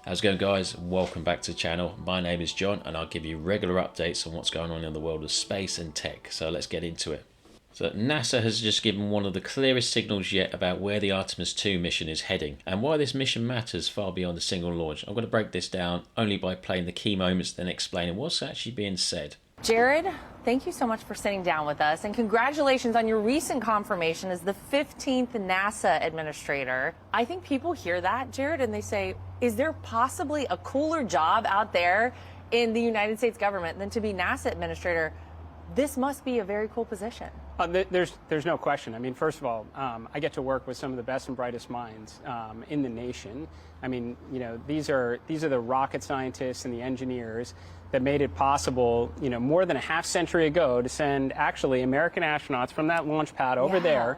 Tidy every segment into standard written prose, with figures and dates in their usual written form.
How's it going, guys? Welcome back to the channel. My name is John and I'll give you regular updates on what's going on in the world of space and tech. So let's get into it. So NASA has just given one of the clearest signals yet about where the Artemis II mission is heading and why this mission matters far beyond a single launch. I'm going to break this down only by playing the key moments, then explaining what's actually being said. Jared, thank you so much for sitting down with us, and congratulations on your recent confirmation as the 15th NASA administrator. I think people hear that, Jared, and they say, is there possibly a cooler job out there in the United States government than to be NASA administrator? This must be a very cool position. There's no question. I mean, first of all, I get to work with some of the best and brightest minds in the nation. I mean, you know, these are the rocket scientists and the engineers that made it possible, you know, more than a half century ago to send actually American astronauts from that launch pad over there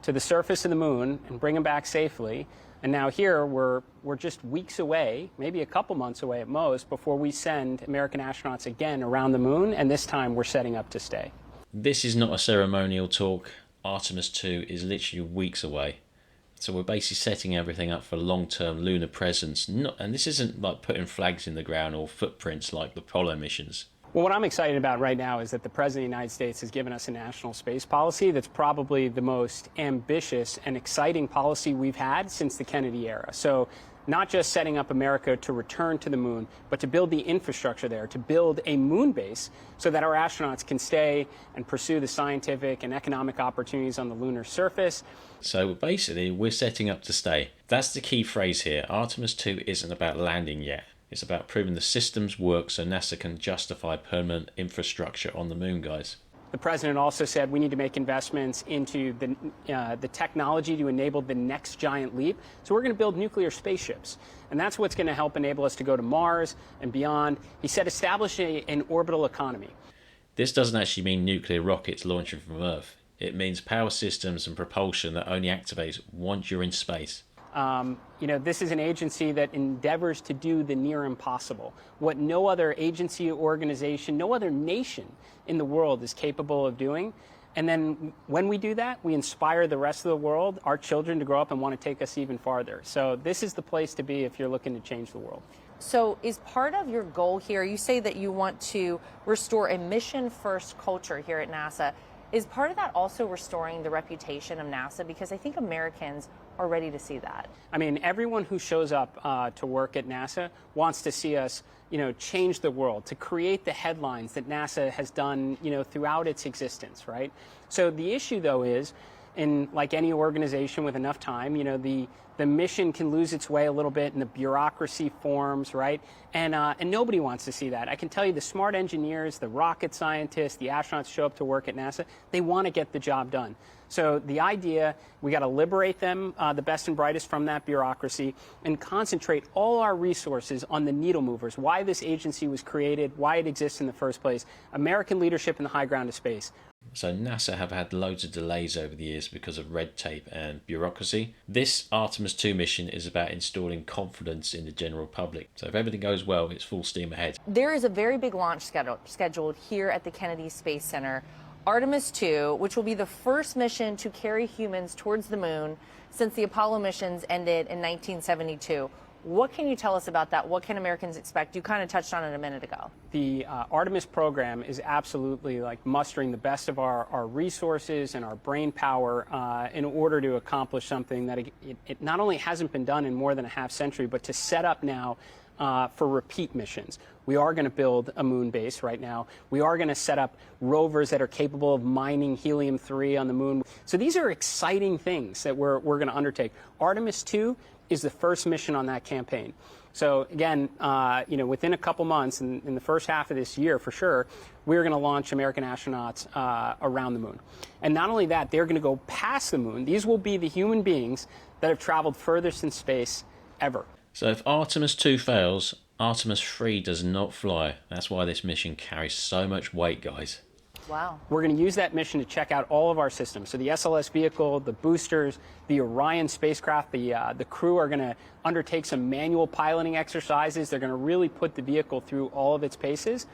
to the surface of the moon and bring them back safely. And now here we're just weeks away, maybe a couple months away at most, before we send American astronauts again around the moon, and this time we're setting up to stay. This is not a ceremonial talk. Artemis II is literally weeks away. So we're basically setting everything up for long-term lunar presence. And this isn't like putting flags in the ground or footprints like the Apollo missions. Well, what I'm excited about right now is that the President of the United States has given us a national space policy that's probably the most ambitious and exciting policy we've had since the Kennedy era. So not just setting up America to return to the moon, but to build the infrastructure there, to build a moon base so that our astronauts can stay and pursue the scientific and economic opportunities on the lunar surface. So basically, we're setting up to stay. That's the key phrase here. Artemis II isn't about landing yet. It's about proving the systems work so NASA can justify permanent infrastructure on the moon, guys. The president also said we need to make investments into the technology to enable the next giant leap. So we're going to build nuclear spaceships. And that's what's going to help enable us to go to Mars and beyond. He said establish an orbital economy. This doesn't actually mean nuclear rockets launching from Earth. It means power systems and propulsion that only activates once you're in space. You know, this is an agency that endeavors to do the near impossible. What no other agency, organization, no other nation in the world is capable of doing. And then when we do that, we inspire the rest of the world, our children, to grow up and want to take us even farther. So this is the place to be if you're looking to change the world. So is part of your goal here, you say that you want to restore a mission-first culture here at NASA. Is part of that also restoring the reputation of NASA? Because I think Americans are ready to see that. I mean, everyone who shows up to work at NASA wants to see us, you know, change the world, to create the headlines that NASA has done, you know, throughout its existence, right? So the issue, though, is, in like any organization with enough time, you know, the mission can lose its way a little bit and the bureaucracy forms, right? And nobody wants to see that. I can tell you the smart engineers, the rocket scientists, the astronauts show up to work at NASA, they want to get the job done. So the idea, we got to liberate them, the best and brightest, from that bureaucracy and concentrate all our resources on the needle movers, why this agency was created, why it exists in the first place, American leadership in the high ground of space. So NASA have had loads of delays over the years because of red tape and bureaucracy. This Artemis II mission is about installing confidence in the general public. So if everything goes well, it's full steam ahead. There is a very big launch scheduled here at the Kennedy Space Center. Artemis II, which will be the first mission to carry humans towards the moon since the Apollo missions ended in 1972. What can you tell us about that? What can Americans expect? You kind of touched on it a minute ago. The Artemis program is absolutely like mustering the best of our resources and our brain power in order to accomplish something that it not only hasn't been done in more than a half century, but to set up now for repeat missions. We are going to build a moon base right now. We are going to set up rovers that are capable of mining helium-3 on the moon. So these are exciting things that we're going to undertake. Artemis II is the first mission on that campaign. So again, you know, within a couple months, in the first half of this year for sure, we're going to launch American astronauts around the moon. And not only that, they're going to go past the moon. These will be the human beings that have traveled furthest in space ever. So if Artemis II fails, Artemis III does not fly. That's why this mission carries so much weight, guys. Wow. We're going to use that mission to check out all of our systems. So the SLS vehicle, the boosters, the Orion spacecraft, the crew are going to undertake some manual piloting exercises. They're going to really put the vehicle through all of its paces.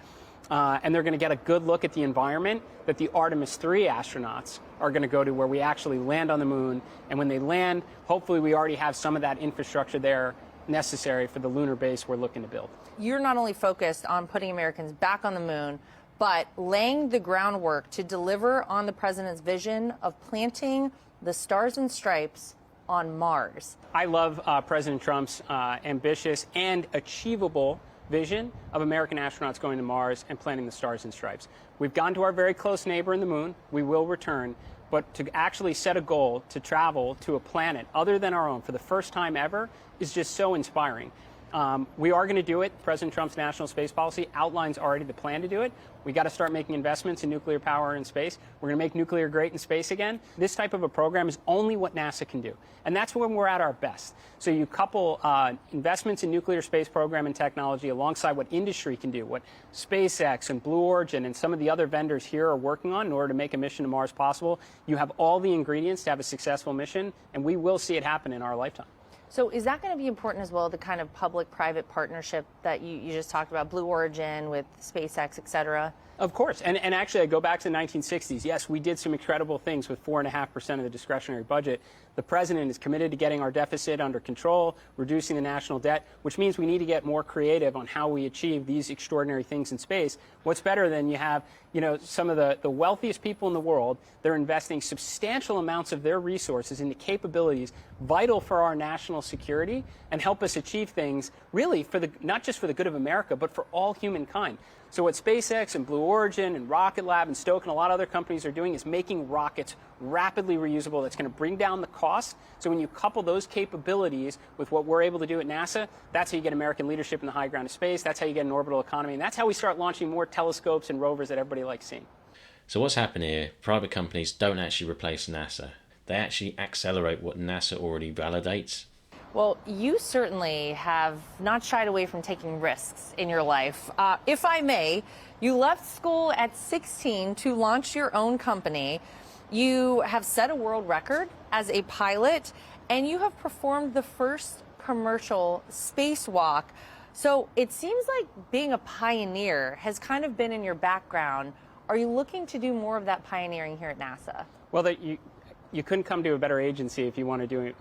And they're going to get a good look at the environment that the Artemis III astronauts are going to go to, where we actually land on the moon. And when they land, hopefully we already have some of that infrastructure there necessary for the lunar base we're looking to build. You're not only focused on putting Americans back on the moon, but laying the groundwork to deliver on the president's vision of planting the stars and stripes on Mars. I love President Trump's ambitious and achievable vision of American astronauts going to Mars and planting the stars and stripes. We've gone to our very close neighbor in the moon. We will return. But to actually set a goal to travel to a planet other than our own for the first time ever is just so inspiring. We are going to do it. President Trump's national space policy outlines already the plan to do it. We got to start making investments in nuclear power in space. We're going to make nuclear great in space again. This type of a program is only what NASA can do. And that's when we're at our best. So you couple investments in nuclear space program and technology alongside what industry can do, what SpaceX and Blue Origin and some of the other vendors here are working on in order to make a mission to Mars possible. You have all the ingredients to have a successful mission, and we will see it happen in our lifetime. So is that going to be important as well, the kind of public-private partnership that you just talked about, Blue Origin with SpaceX, et cetera? Of course. And actually, I go back to the 1960s. Yes, we did some incredible things with 4.5% of the discretionary budget. The president is committed to getting our deficit under control, reducing the national debt, which means we need to get more creative on how we achieve these extraordinary things in space. What's better than you have, some of the wealthiest people in the world, they're investing substantial amounts of their resources into capabilities vital for our national security and help us achieve things really not just for the good of America, but for all humankind. So what SpaceX and Blue Origin and Rocket Lab and Stoke and a lot of other companies are doing is making rockets rapidly reusable that's going to bring down the cost. So when you couple those capabilities with what we're able to do at NASA, that's how you get American leadership in the high ground of space. That's how you get an orbital economy. And that's how we start launching more telescopes and rovers that everybody likes seeing. So what's happened here, private companies don't actually replace NASA. They actually accelerate what NASA already validates. Well, you certainly have not shied away from taking risks in your life. If I may, you left school at 16 to launch your own company. You have set a world record as a pilot, and you have performed the first commercial spacewalk. So it seems like being a pioneer has kind of been in your background. Are you looking to do more of that pioneering here at NASA? Well, you couldn't come to a better agency if you want to do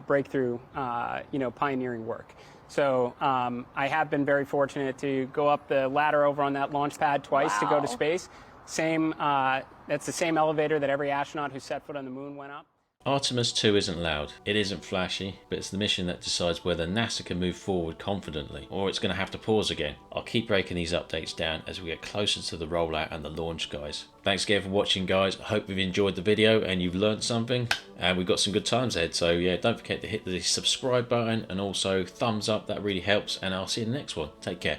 breakthrough, pioneering work. So I have been very fortunate to go up the ladder over on that launch pad twice to go to space. That's the same elevator that every astronaut who set foot on the moon went up. Artemis II isn't loud, it isn't flashy, but it's the mission that decides whether NASA can move forward confidently, or it's going to have to pause again. I'll keep breaking these updates down as we get closer to the rollout and the launch, guys. Thanks again for watching, guys. I hope you've enjoyed the video and you've learned something, and we've got some good times ahead. So yeah, don't forget to hit the subscribe button and also thumbs up, that really helps, and I'll see you in the next one. Take care.